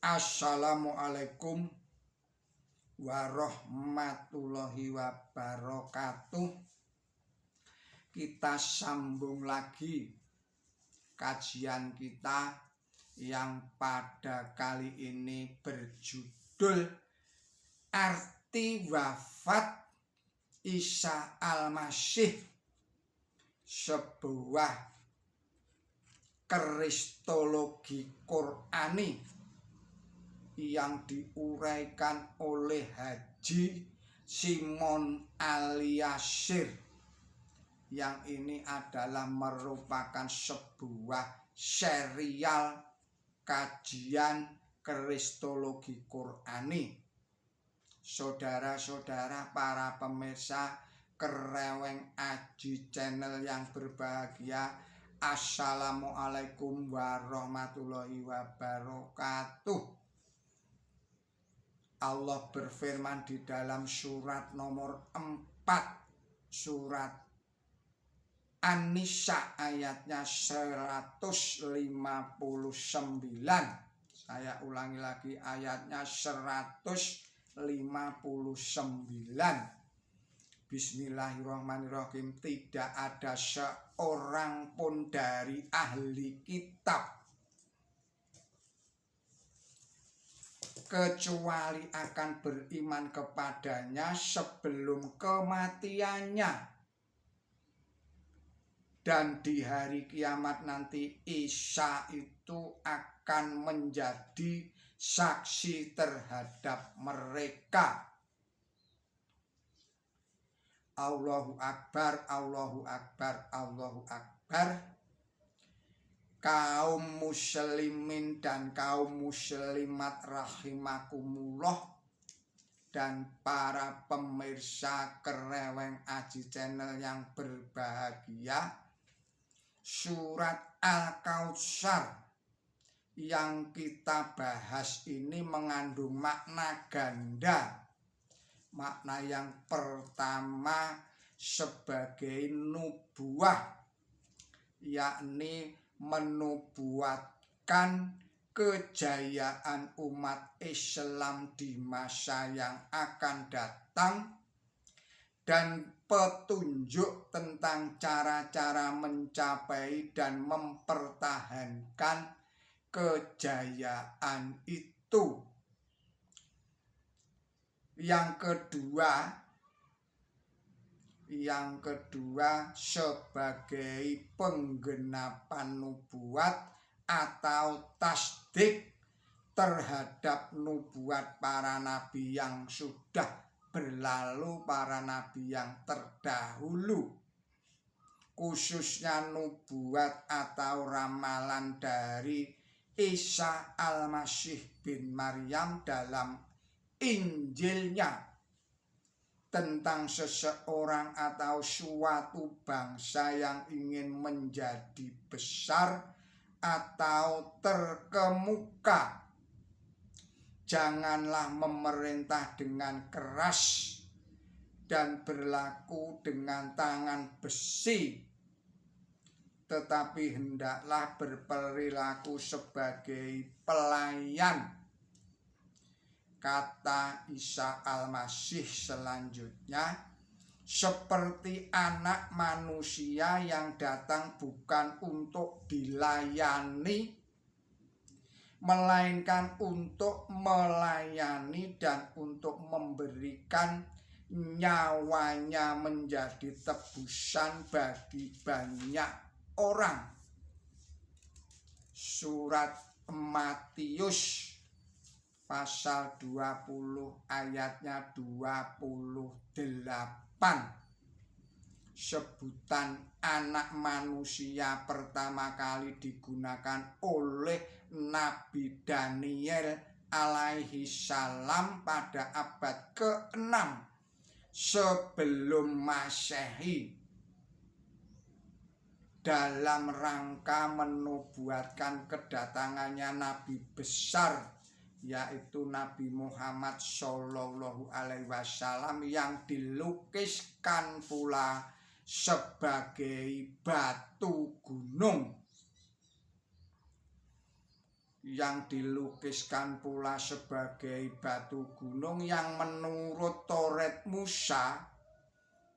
Assalamualaikum warahmatullahi wabarakatuh. Kita sambung lagi kajian kita yang pada kali ini berjudul Arti Wafat Isa Al-Masih, sebuah kristologi Qur'ani yang diuraikan oleh Haji Simon Al-Yasir. Yang ini adalah merupakan sebuah serial kajian kristologi Qur'ani. Saudara-saudara para pemirsa Kereweng Aji Channel yang berbahagia, Assalamualaikum warahmatullahi wabarakatuh. Allah berfirman di dalam surat nomor 4, surat An-Nisa ayatnya 159. Saya ulangi lagi, ayatnya 159. Bismillahirrahmanirrahim. Tidak ada seorang pun dari ahli kitab kecuali akan beriman kepadanya sebelum kematiannya, dan di hari kiamat nanti Isa itu akan menjadi saksi terhadap mereka. Allahu Akbar, Allahu Akbar, Allahu Akbar. Kaum muslimin dan kaum muslimat rahimakumullah, dan para pemirsa Kereweng Aji Channel yang berbahagia, surat Al-Kautsar yang kita bahas ini mengandung makna ganda. Makna yang pertama sebagai nubuah, yakni menubuatkan kejayaan umat Islam di masa yang akan datang, dan petunjuk tentang cara-cara mencapai dan mempertahankan kejayaan itu. Yang kedua sebagai penggenapan nubuat atau tasdik terhadap nubuat para nabi yang sudah berlalu, para nabi yang terdahulu, khususnya nubuat atau ramalan dari Isa Al-Masih bin Maryam dalam Injilnya tentang seseorang atau suatu bangsa yang ingin menjadi besar atau terkemuka. Janganlah memerintah dengan keras dan berlaku dengan tangan besi, tetapi hendaklah berperilaku sebagai pelayan. Kata Isa Al-Masih selanjutnya, seperti anak manusia yang datang bukan untuk dilayani, melainkan untuk melayani dan untuk memberikan nyawanya menjadi tebusan bagi banyak orang. Surat Matius pasal 20 ayatnya 28. Sebutan anak manusia pertama kali digunakan oleh Nabi Daniel alaihi salam pada abad ke-6 sebelum Masehi, dalam rangka menubuatkan kedatangannya Nabi besar, yaitu Nabi Muhammad Shallallahu Alaihi Wasallam, yang dilukiskan pula sebagai batu gunung. yang dilukiskan pula sebagai batu gunung yang menurut Toret Musa,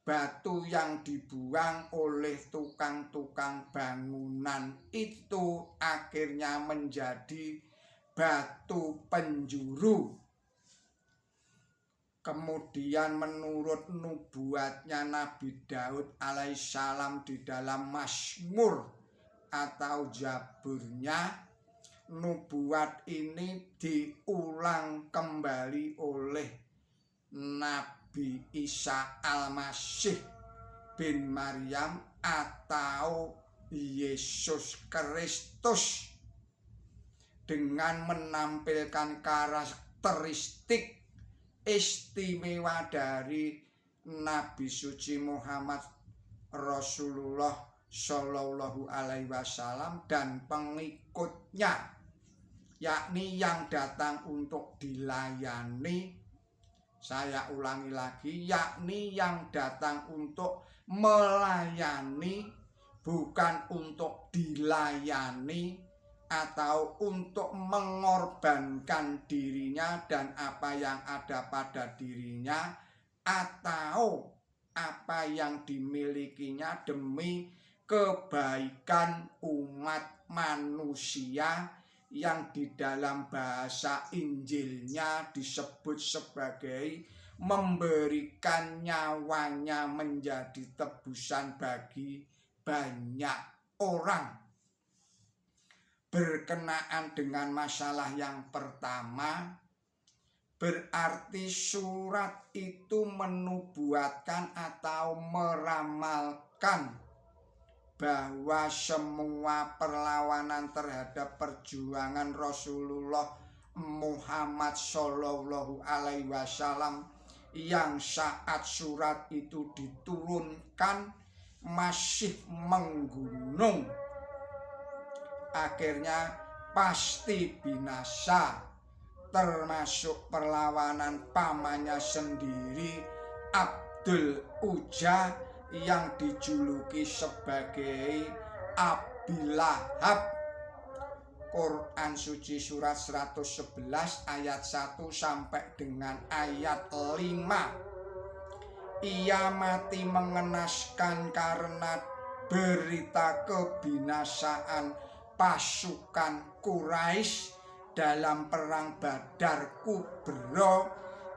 batu yang dibuang oleh tukang-tukang bangunan itu akhirnya menjadi batu penjuru. Kemudian menurut nubuatnya Nabi Daud alaihissalam di dalam Mazmur atau Zaburnya, nubuat ini diulang kembali oleh Nabi Isa Al-Masih bin Maryam atau Yesus Kristus dengan menampilkan karakteristik istimewa dari Nabi suci Muhammad Rasulullah Shallallahu Alaihi Wasallam dan pengikutnya, yakni yang datang untuk dilayani. Saya ulangi lagi, yakni yang datang untuk melayani, bukan untuk dilayani atau untuk mengorbankan dirinya dan apa yang ada pada dirinya atau apa yang dimilikinya demi kebaikan umat manusia yang di dalam bahasa Injilnya disebut sebagai memberikan nyawanya menjadi tebusan bagi banyak orang. Berkenaan dengan masalah yang pertama, berarti surat itu menubuatkan atau meramalkan bahwa semua perlawanan terhadap perjuangan Rasulullah Muhammad Shallallahu Alaihi Wasallam yang saat surat itu diturunkan masih menggunung, akhirnya pasti binasa, termasuk perlawanan pamannya sendiri Abdul Ujjah yang dijuluki sebagai Abi Lahab. Quran suci surat 111 ayat 1 sampai dengan ayat 5. Ia mati mengenaskan karena berita kebinasaan pasukan Quraisy dalam perang Badar Kubro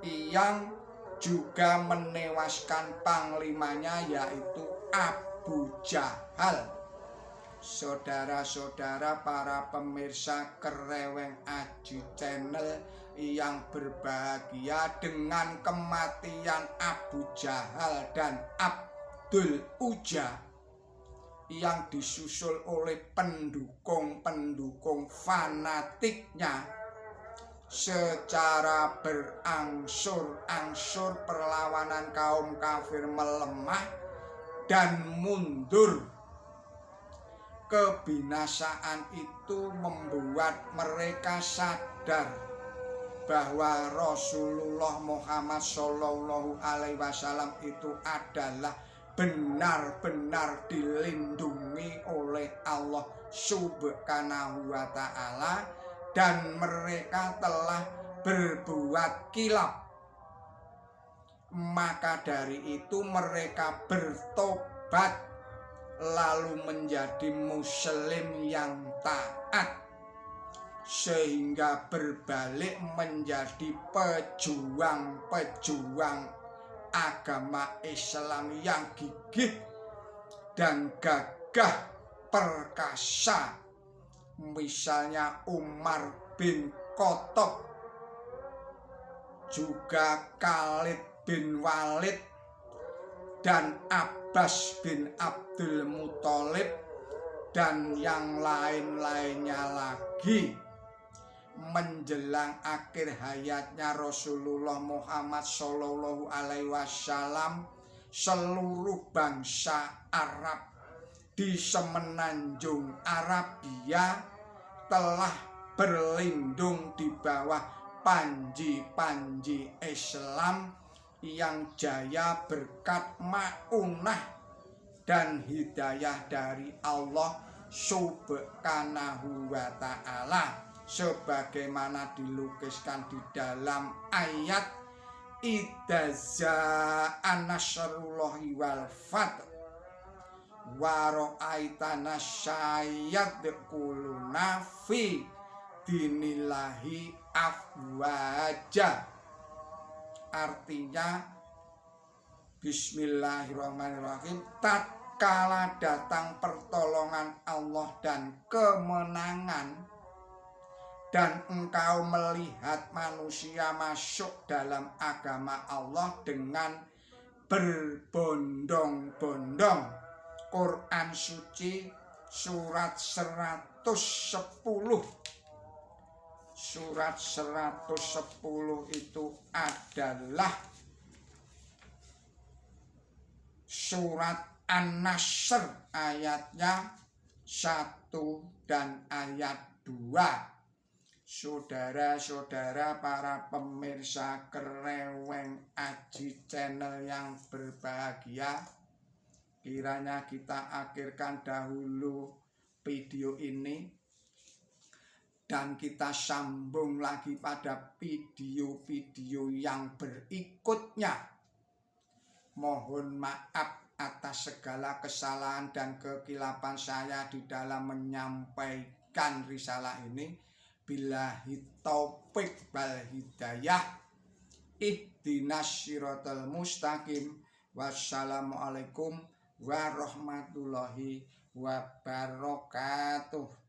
yang juga menewaskan panglimanya yaitu Abu Jahal. Saudara-saudara para pemirsa Kereweng Aji Channel yang berbahagia, dengan kematian Abu Jahal dan Abdul Ujjah yang disusul oleh pendukung-pendukung fanatiknya, secara berangsur-angsur perlawanan kaum kafir melemah dan mundur. Kebinasaan itu membuat mereka sadar bahwa Rasulullah Muhammad Shallallahu Alaihi Wasallam itu adalah benar-benar dilindungi oleh Allah Subhanahu wa Ta'ala, dan mereka telah berbuat kilaf. Maka dari itu mereka bertobat lalu menjadi muslim yang taat, sehingga berbalik menjadi pejuang-pejuang agama Islam yang gigih dan gagah perkasa. Misalnya Umar bin Khattab, juga Khalid bin Walid, dan Abbas bin Abdul Muthalib, dan yang lain-lainnya lagi. Menjelang akhir hayatnya Rasulullah Muhammad Shallallahu Alaihi Wasallam, seluruh bangsa Arab di semenanjung Arabia telah berlindung di bawah panji-panji Islam yang jaya berkat ma'unah dan hidayah dari Allah Subhanahu wa Ta'ala. sebagaimana dilukiskan di dalam ayat idza jaa nasrullahi wal fath wa ra'aitana sayyadkhuluna fi dinillahi afwaja. Artinya bismillahirrahmanirrahim, tatkala datang pertolongan Allah dan kemenangan dan engkau melihat manusia masuk dalam agama Allah dengan berbondong-bondong. Quran suci surat 110. Surat 110 itu adalah surat An-Nasr ayatnya 1 dan ayat 2. Saudara-saudara para pemirsa Kereweng Aji Channel yang berbahagia, kiranya kita akhirkan dahulu video ini dan kita sambung lagi pada video-video yang berikutnya. Mohon maaf atas segala kesalahan dan kekilapan saya di dalam menyampaikan risalah ini. Billahi taufik wal hidayah. Ihdinas siratal mustaqim. Wassalamualaikum warahmatullahi wabarakatuh.